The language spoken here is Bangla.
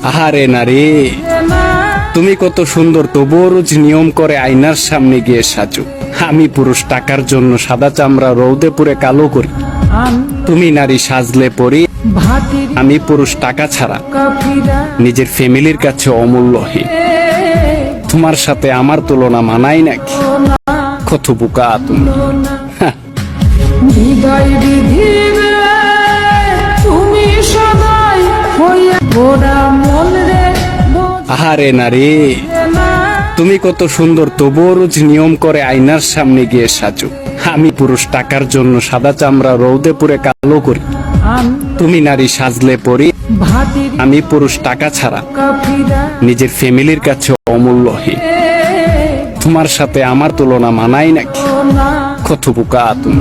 আহারে নারী, তুমি কত সুন্দর, তবুও রোজ নিয়ম করে আয়নার সামনে গিয়ে সাজো। আমি পুরুষ টাকার জন্য সাদা চামড়া রৌদে পুড়ে কালো করি। তুমি নারী সাজলে পরি, আমি পুরুষ টাকা ছাড়া নিজের ফ্যামিলির কাছে অমূল্যহীন। তোমার সাথে আমার তুলনা মানাই নাকি? কত বোকা তুমি। আহারে নারী, তুমি কত সুন্দর, তবুও রোজ নিয়ম করে আয়নার সামনে গিয়ে সাজো। আমি পুরুষ টাকার জন্য সাদা চামড়া রৌদে পুড়ে কালো করি। তুমি নারী সাজলে পরি, আমি পুরুষ টাকা ছাড়া নিজের ফ্যামিলির কাছে অমূল্যহীন। তোমার সাথে আমার তুলনা মানাই নাকি? কত বোকা তুমি।